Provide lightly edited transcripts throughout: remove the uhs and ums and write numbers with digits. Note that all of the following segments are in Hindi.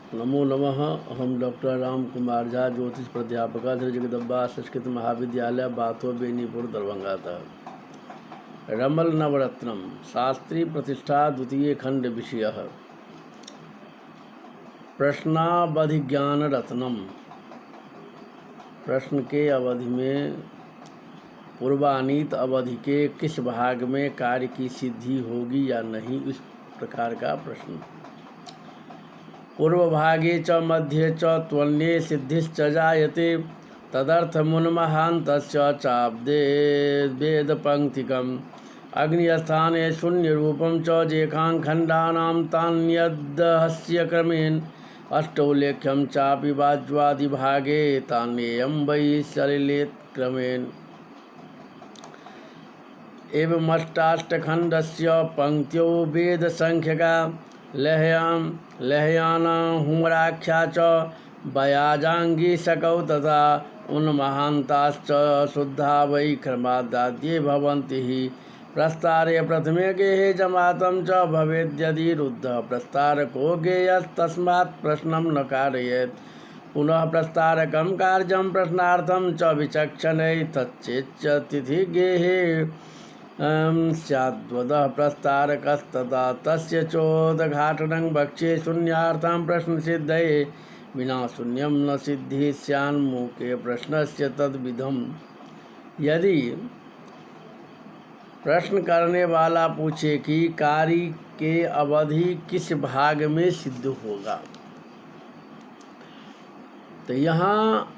नमो नमः। अहम डॉक्टर राम कुमार झा, ज्योतिष प्राध्यापक, श्री जगदम्बा संस्कृत महाविद्यालय, बाथो, बेनीपुर, दरभंगा। रमल नवरत्नम शास्त्री प्रतिष्ठा द्वितीय खंड विषय प्रश्नावधिज्ञान रत्नम। प्रश्न के अवधि में पूर्वानीत अवधि के किस भाग में कार्य की सिद्धि होगी या नहीं, इस प्रकार का प्रश्न। पूर्वभागे च मध्ये च त्वन्ये सिद्धिश्च जायते तदर्थमुन्महान्तस्य चाब्दे वेदपङ्क्तिकम् अग्निस्थाने शून्यरूपं च जेकाङ्खण्डानां तान्यदहस्य क्रमेण अष्टौलेख्यं चापि वाज्वादिभागे तान्येयं वै सलिलेत् क्रमेण। एवमष्टाष्टखण्डस्य पङ्क्त्यो वेदसङ्ख्यका लह्याना हुमराख्या च बयाजाङ्गीशकौ तथा उन्महान्ताश्च शुद्धा वै क्रमादाद्ये भवन्ति हि। प्रस्तारे प्रथमे गेहे जमातं च भवेद्यदि रुद्धः प्रस्तारको गेयस्तस्मात् प्रश्नं न कारयेत्। पुनः प्रस्तारकं कार्यं प्रश्नार्थं च विचक्षणे तच्चेच्च तिथि गेहे स्याद्वदः प्रस्तारकस्तदा तस्य चोदघाटनं वक्ष्ये शून्यार्थं प्रश्नसिद्धये विना शून्यं न सिद्धि स्यान्मुखे प्रश्नस्य तद्विधम्। यदि प्रश्न करने वाला पूछे कि कार्य के अवधि किस भाग में सिद्ध होगा, तो यहाँ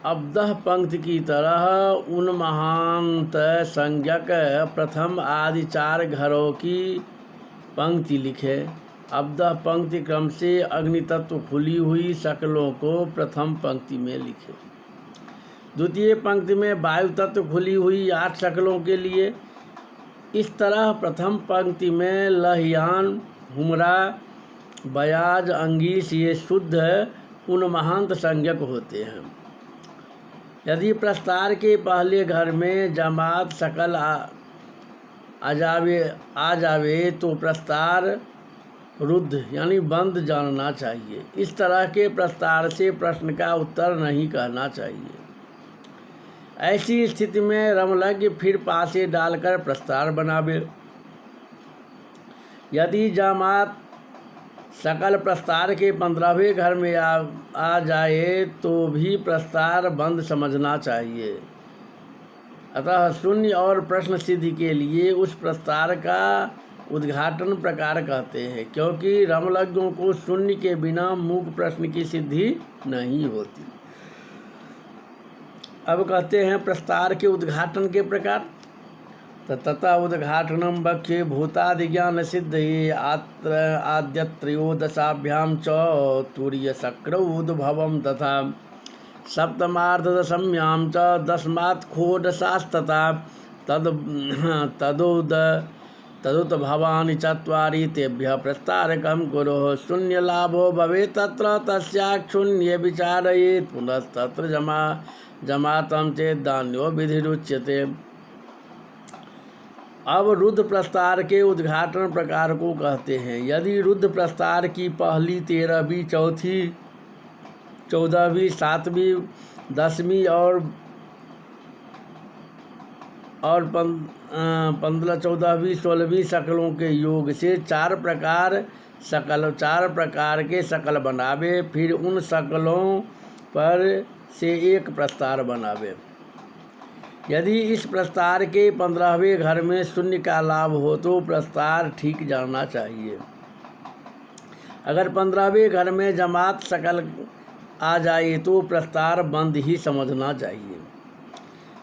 अब्दह पंक्ति की तरह उन्महान्त संज्ञक प्रथम आदि चार घरों की पंक्ति लिखे। अब्दह पंक्ति क्रम से अग्नि तत्व खुली हुई शकलों को प्रथम पंक्ति में लिखे। द्वितीय पंक्ति में वायु तत्व खुली हुई 8 शकलों के लिए। इस तरह प्रथम पंक्ति में लह्यान, हुमरा, बयाज, अंगीश ये शुद्ध उन्महान्त संज्ञक होते हैं। यदि प्रस्तार के पहले घर में जमात शकल आ जावे तो प्रस्तार रुद्ध यानी बंद जानना चाहिए। इस तरह के प्रस्तार से प्रश्न का उत्तर नहीं कहना चाहिए। ऐसी स्थिति में रमलज्ञ फिर पासे डालकर प्रस्तार बनावे। यदि जमात सकल प्रस्तार के 15वें घर में आ जाए तो भी प्रस्तार बंद समझना चाहिए। अतः शून्य और प्रश्न सिद्धि के लिए उस प्रस्तार का उद्घाटन प्रकार कहते हैं, क्योंकि रमलज्ञों को शून्य के बिना मूक प्रश्न की सिद्धि नहीं होती। अब कहते हैं प्रस्तार के उद्घाटन के प्रकार। तथा उद्घाटनं वक्ष्ये भूतादिज्ञान सिद्धये आद्यत्रयोदशाभ्यां च तुर्यशक्रौद्भवं तथा सप्तमार्धदशम्यां च दशमात्खोडशास्तथा तदुद्भवानि चत्वारि तेभ्यः प्रस्तारकं कुरुः। शून्यलाभो भवेत् तत्र तस्याक्षुण्ये विचारयेत् पुनस्तत्र जमातं चेत् दान्यो विधिरुच्यते। अब रुद्र प्रस्तार के उद्घाटन प्रकार को कहते हैं। यदि रुद्र प्रस्तार की पहली, 13वीं, चौथी, 14वीं, 7वीं, 10वीं और 15, 14वीं, 16वीं शकलों के योग से 4 प्रकार के शकल बनावे, फिर उन शकलों पर से एक प्रस्तार बनावे। यदि इस प्रस्तार के 15वें घर में शून्य का लाभ हो तो प्रस्तार ठीक जानना चाहिए। अगर 15वें घर में जमात शकल आ जाए तो प्रस्तार बंद ही समझना चाहिए।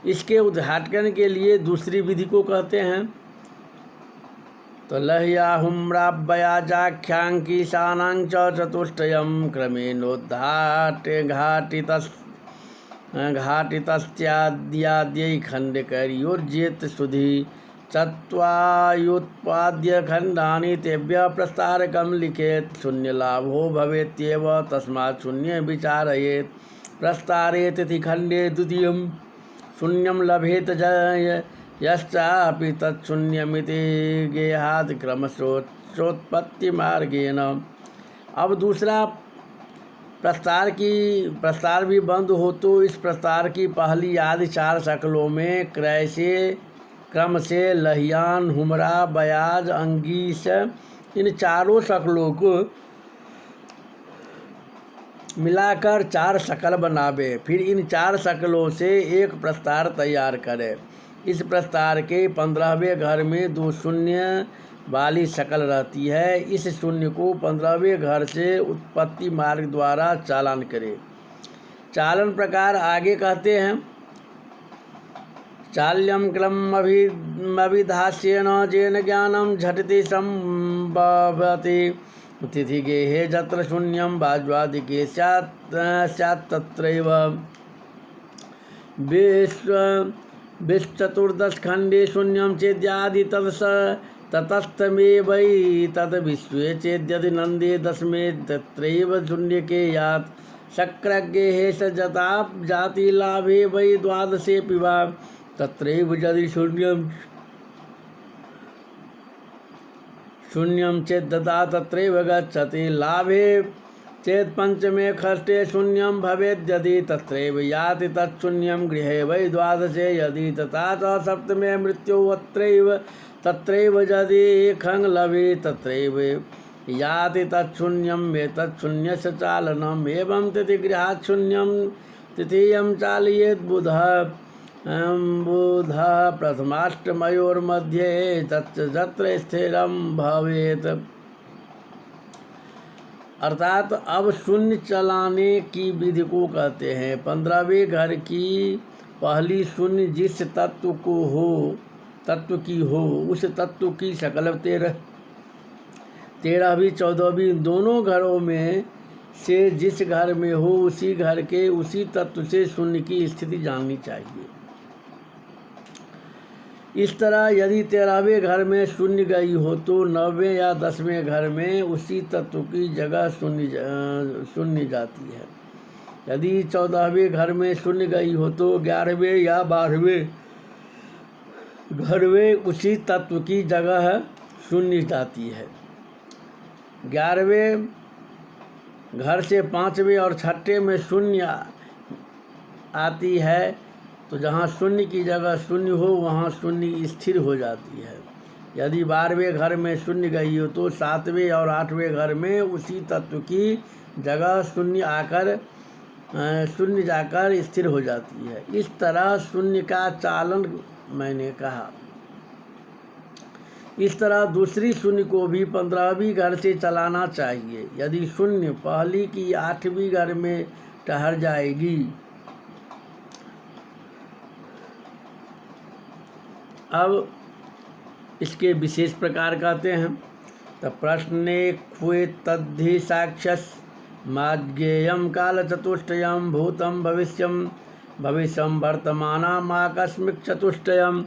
इसके उद्घाटन के लिए दूसरी विधि को कहते हैं। तो लह्या हुम्रा बयाजाख्यांकी शानां च चतुष्टयं क्रमेणोद्घाटे घाटितस्त्याद्याद्यै खण्डकर्योर्जेत सुधि चत्वायुत्पाद्य खण्डानि तेभ्यः प्रस्तारकं लिखेत्। शून्यलाभो भवेत्येव तस्मात् शून्ये विचारयेत्। प्रस्तारे तिथिखण्डे द्वितीयं शून्यं लभेत यश्चापि तत्शून्यमिति गेहात् क्रमशोत्पत्तिमार्गेण। अब दूसरा प्रस्तार भी बंद हो तो इस प्रस्तार की पहली आदि 4 शक्लों में क्रम से लहियान, हुमरा, बयाज, अंगीस, इन चारों शक्लों को मिलाकर 4 शकल बनावे। फिर इन 4 शकलों से एक प्रस्तार तैयार करे। इस प्रस्तार के 15वें घर में 2 शून्य वाली शकल रहती है। इस शून्य को 15वें घर से उत्पत्ति मार्ग द्वारा चालन करे। चालन प्रकार आगे कहते हैं। चाल्यम क्रममभिधास्येन जेन ज्ञानम झटिति संभवति तिथि गेहे जत्र शून्यम वाज्वादिके स्यात् तत्रैव 20 खंडे शून्यम चेद्यादि ततस्तमेवैतद्विश्वे चेद्यदि नंदे 10 तत्रैव शून्यके यात् शक्रज्ञेहे स जाति लाभे वै 12 पिवा तत्रैव यदि शून्यम चेद्दता तत्रैव गच्छति लाभे चेत् 5मे खष्टे शून्यम भवेद्यदि तत्रैव याति तत्शून्यम गृहे वै 12 यदि तथा च 7मे मृत्यु तत्रैव यदि खं लभे तत्रैव याति तत्शून्यम मे तत्शून्यस्य चालनम एवं तिथिगृहात् शून्यम तृतीयं चालयेत् बुधः प्रथमाष्टमयोर्मध्ये जत्र स्थिरं भवेत्। अर्थात अब शून्य चलाने की विधि को कहते हैं। 15वें घर की पहली शून्य जिस तत्व की हो उस तत्व की शकल 13वीं 14वीं दोनों घरों में से जिस घर में हो उसी घर के उसी तत्व से शून्य की स्थिति जाननी चाहिए। इस तरह यदि 13वें घर में शून्य गई हो तो 9वें या 10वें घर में उसी तत्व की जगह शून्य जाती है। यदि 14वें घर में शून्य गई हो तो 11वें या 12वें घर में उसी तत्व की जगह शून्य जाती है। 11वें घर से 5वें और 6ठे में शून्य आती है तो जहाँ शून्य की जगह शून्य हो वहाँ शून्य स्थिर हो जाती है। यदि 12वें घर में शून्य गई हो तो 7वें और 8वें घर में उसी तत्व की जगह शून्य जाकर स्थिर हो जाती है। इस तरह शून्य का चालन मैंने कहा। इस तरह दूसरी शून्य को भी 15वीं घर से चलाना चाहिए। यदि शून्य पहली की 8वीं घर में ठहर जाएगी अब इसके विशेष प्रकार कहते हैं। तब प्रश्ने क्वे तद्धि साक्षस माज्ञेयम काल चतुष्टयम भूतम भविष्यम वर्तमानम आकस्मिक चतुष्टयम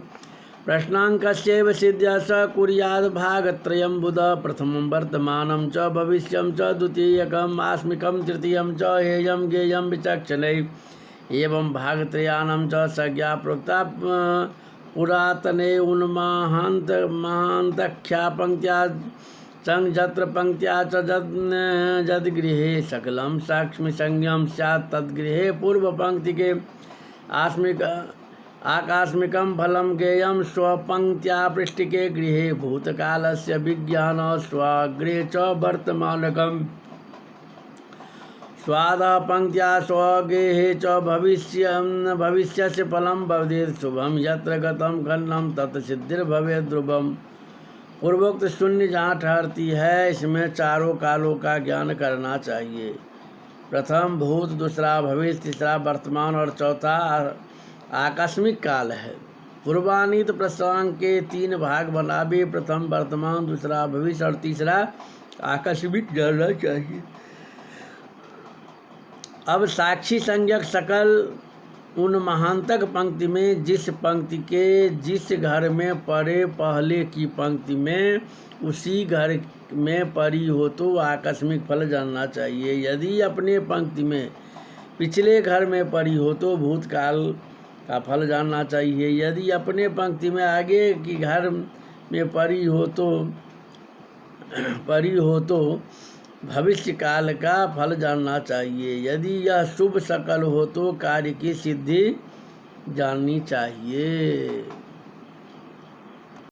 प्रश्नांकस्यैव सिद्ध्या स कुर्याद् भागत्रयं बुध प्रथमं वर्तमानं च भविष्यं च द्वितीयकम् आस्मिकं तृतीयं च हेयं गेयं विचक्षणै एवं भागत्रयानं च संज्ञा प्रोक्ता पुरातने उन्माहान्तख्या पंक्त्या संजत्र पंक्त्या च जद्गृहे सकलं साक्ष्मी संज्ञं स्यात् तद्गृहे पूर्वपंक्ति के आकस्मिकं फलं गेयं स्वपंक्त्या पृष्ठिके गृहे भूतकालस्य विज्ञान स्वाग्रे च वर्तमानकम् स्वादः पंक्त्या स्वगेहे च भविष्यस्य फलं भवेत् शुभम यत्र गतं खंडनं तत् सिद्धिर्भवेत् ध्रुवम्। पूर्वोक्त शून्य जहाँ ठहरती है इसमें चारों कालों का ज्ञान करना चाहिए। प्रथम भूत, दूसरा भविष्य, तीसरा वर्तमान और चौथा आकस्मिक काल है। पूर्वानीत प्रसंग के 3 भाग बनावे। प्रथम वर्तमान, दूसरा भविष्य और तीसरा आकस्मिक जानना चाहिए। अब साक्षी संज्ञक सकल उन महांतक पंक्ति में जिस पंक्ति के जिस घर में पड़े पहले की पंक्ति में उसी घर में पड़ी हो तो आकस्मिक फल जानना चाहिए। यदि अपने पंक्ति में पिछले घर में पड़ी हो तो भूतकाल का फल जानना चाहिए। यदि अपने पंक्ति में आगे की घर में पड़ी हो तो भविष्य काल का फल जानना चाहिए। यदि यह शुभ सकल हो तो कार्य की सिद्धि जाननी चाहिए।